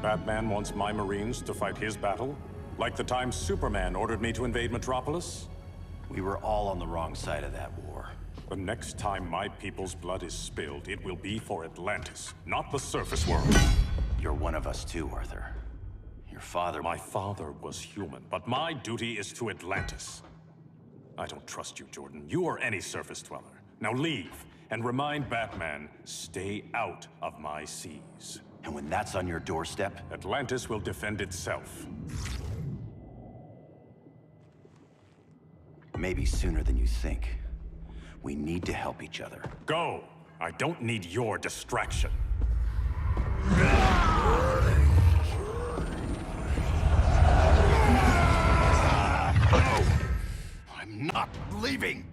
Batman wants my Marines to fight his battle? Like the time Superman ordered me to invade Metropolis? We were all on the wrong side of that war. The next time my people's blood is spilled, it will be for Atlantis, not the surface world. You're one of us too, Arthur. Your father... My father was human, but my duty is to Atlantis. I don't trust you, Jordan. You or any surface dweller. Now leave, and remind Batman, stay out of my seas. And when that's on your doorstep... Atlantis will defend itself. Maybe sooner than you think. We need to help each other. Go! I don't need your distraction. I'm not leaving!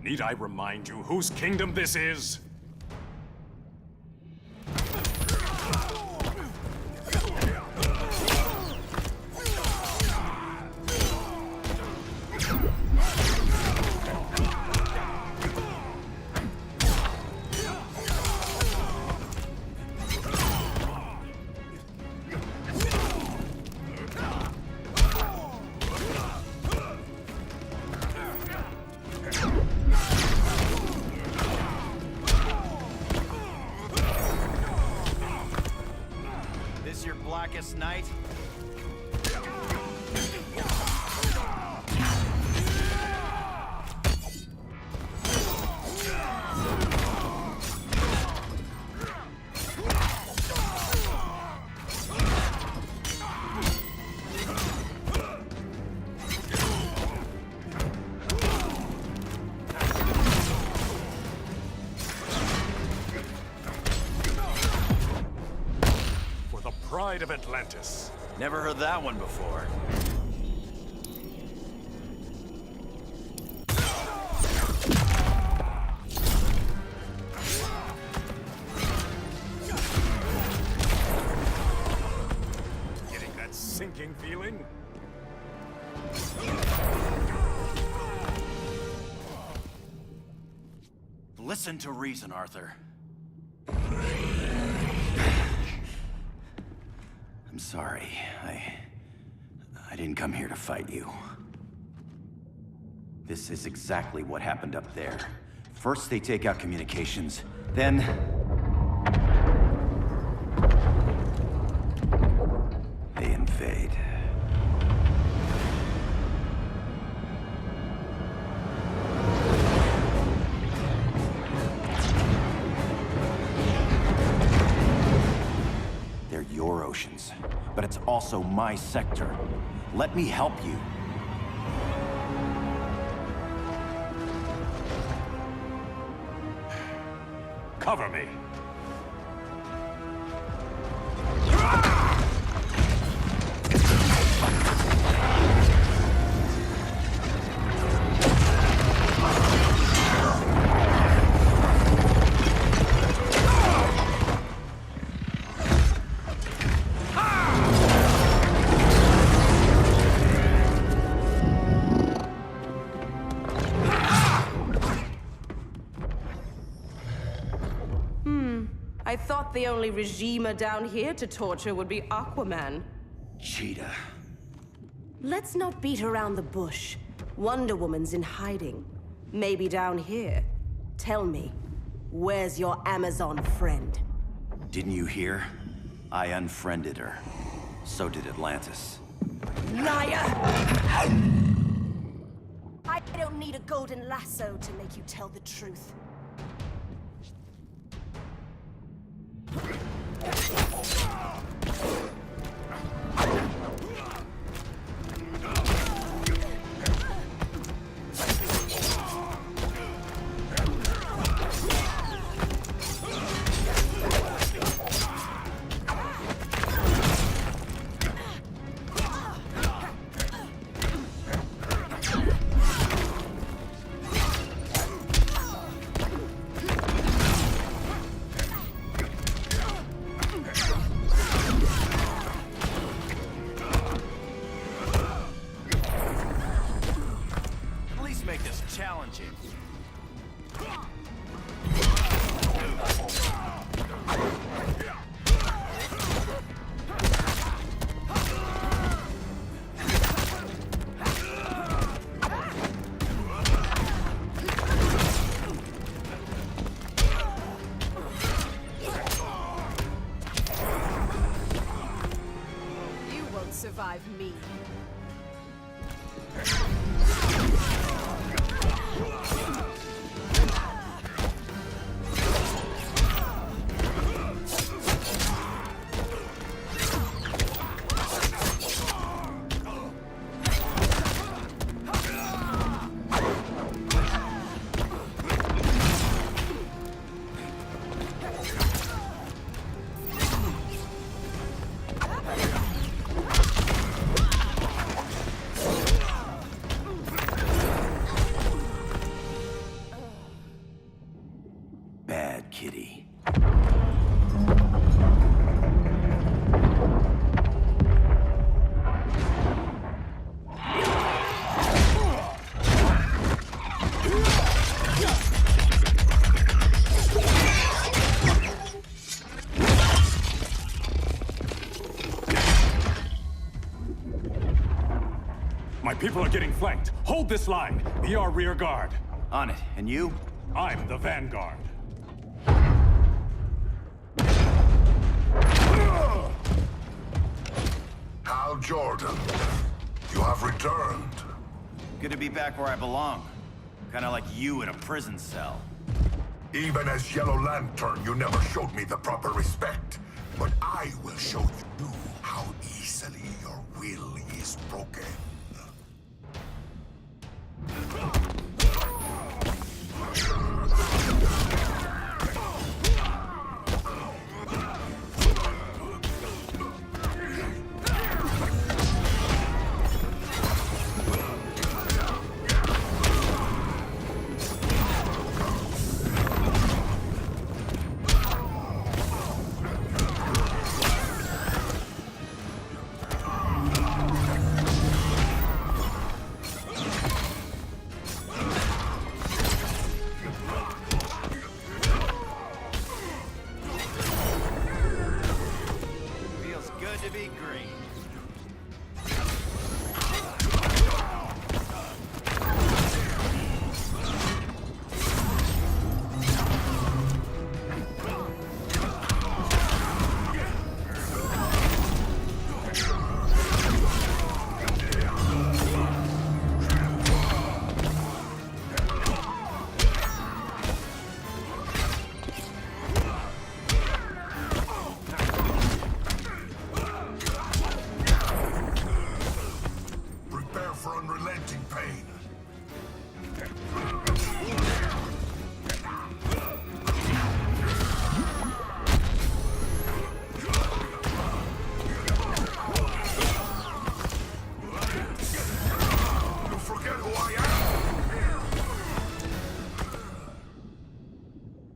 Need I remind you whose kingdom this is? Your blackest night? Pride of Atlantis. Never heard that one before. Getting that sinking feeling? Listen to reason, Arthur. I'm sorry. I didn't come here to fight you. This is exactly what happened up there. First they take out communications, then... they invade. They're your oceans, but it's also my sector. Let me help you. Cover me. I thought the only regimer down here to torture would be Aquaman. Cheetah. Let's not beat around the bush. Wonder Woman's in hiding. Maybe down here. Tell me, where's your Amazon friend? Didn't you hear? I unfriended her. So did Atlantis. Liar! I don't need a golden lasso to make you tell the truth. survive me. Bad kitty. My people are getting flanked. Hold this line. Be our rear guard. On it. And you? I'm the vanguard. Hal Jordan, you have returned. Good to be back where I belong. Kinda like you in a prison cell. Even as Yellow Lantern, you never showed me the proper respect. But I will show you how easily your will is broken. Feels good to be green. Prepare for unrelenting pain. You forget who I am?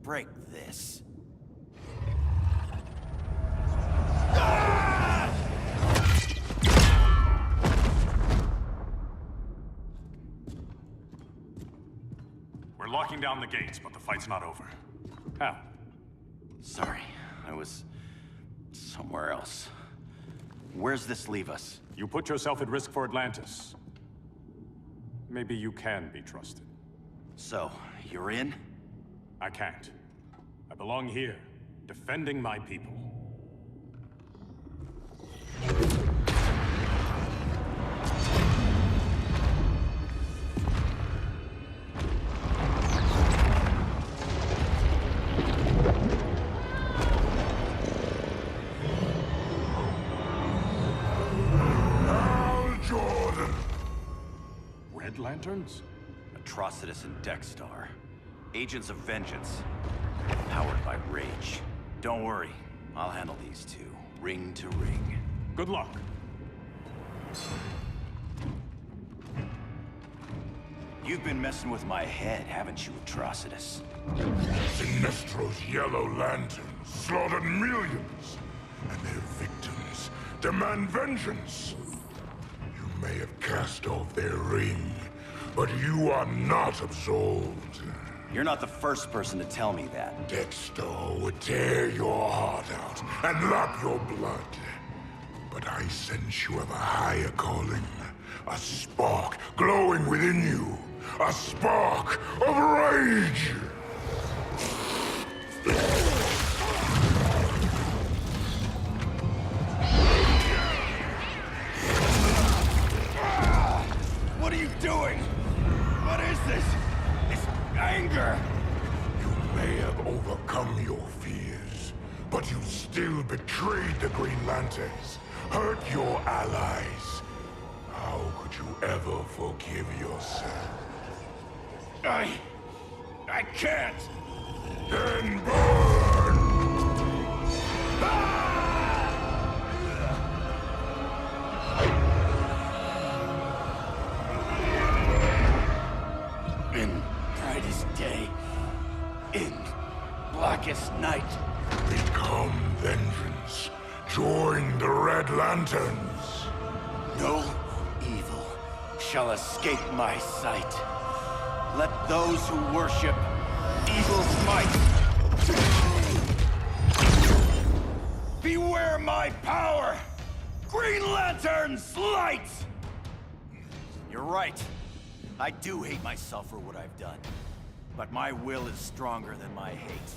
Break this. We're locking down the gates, but the fight's not over. Hal, Sorry, I was somewhere else. Where's this leave us? you put yourself at risk for Atlantis. Maybe you can be trusted. So, you're in? I can't. I belong here, defending my people. Hal Jordan. Red Lanterns? Atrocitus and Dexstar. Agents of Vengeance. Powered by rage. Don't worry, I'll handle these two, ring to ring. Good luck. You've been messing with my head, haven't you, Atrocitus? Sinestro's Yellow Lanterns slaughtered millions, and their victims demand vengeance. You may have cast off their ring, but you are not absolved. You're not the first person to tell me that. Dexter would tear your heart out and lap your blood. But I sense you have a higher calling. A spark glowing within you. A spark of rage! betrayed the Green Lanterns, hurt your allies. How could you ever forgive yourself? I can't! Then burn! In brightest day, in blackest night. Become vengeance. Join the Red Lanterns. No evil shall escape my sight. Let those who worship evil's might beware my power! Green Lantern's light! You're right. I do hate myself for what I've done. But my will is stronger than my hate.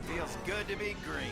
Feels good to be green.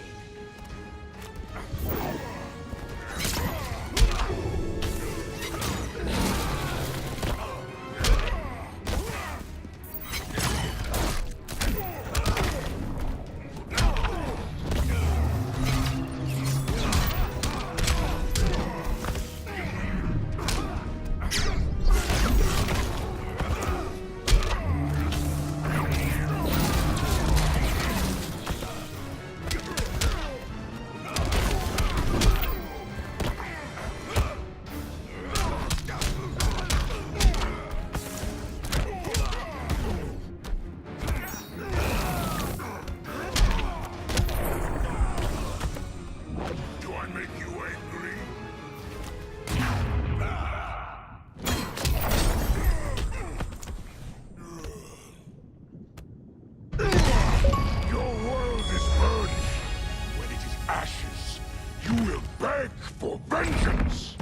Do I make you angry? Your world is burning. When it is ashes, you will beg for vengeance.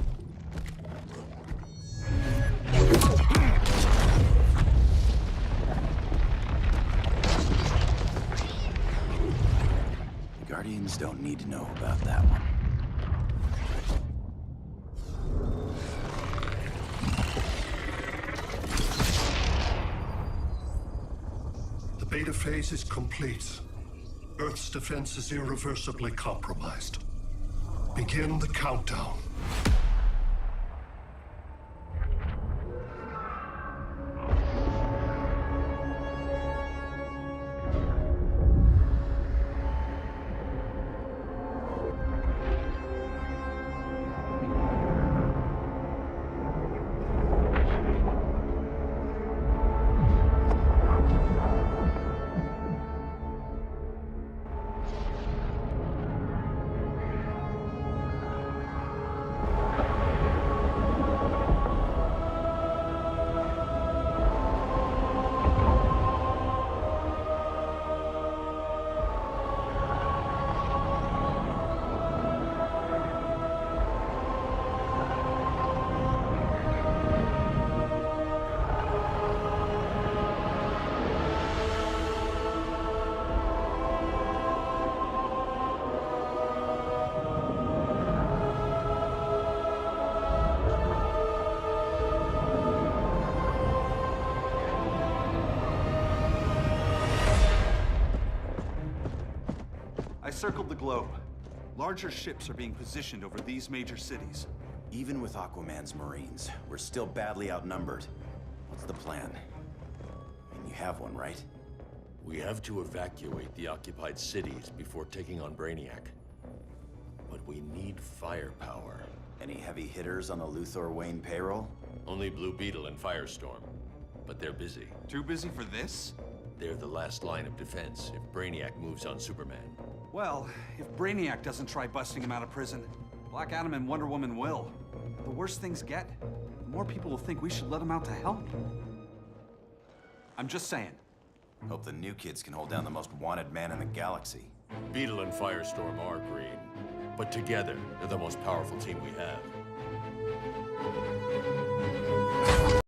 The Guardians don't need to know about that one. The beta phase is complete. Earth's defense is irreversibly compromised. Begin the countdown. I circled the globe. Larger ships are being positioned over these major cities. Even with Aquaman's Marines, we're still badly outnumbered. What's the plan? And you have one, right? We have to evacuate the occupied cities before taking on Brainiac. But we need firepower. Any heavy hitters on the Luthor Wayne payroll? Only Blue Beetle and Firestorm. But they're busy. Too busy for this? They're the last line of defense if Brainiac moves on Superman. Well, if Brainiac doesn't try busting him out of prison, Black Adam and Wonder Woman will. The worse things get, the more people will think we should let him out to help. I'm just saying. Hope the new kids can hold down the most wanted man in the galaxy. Beetle and Firestorm are green, but together, they're the most powerful team we have.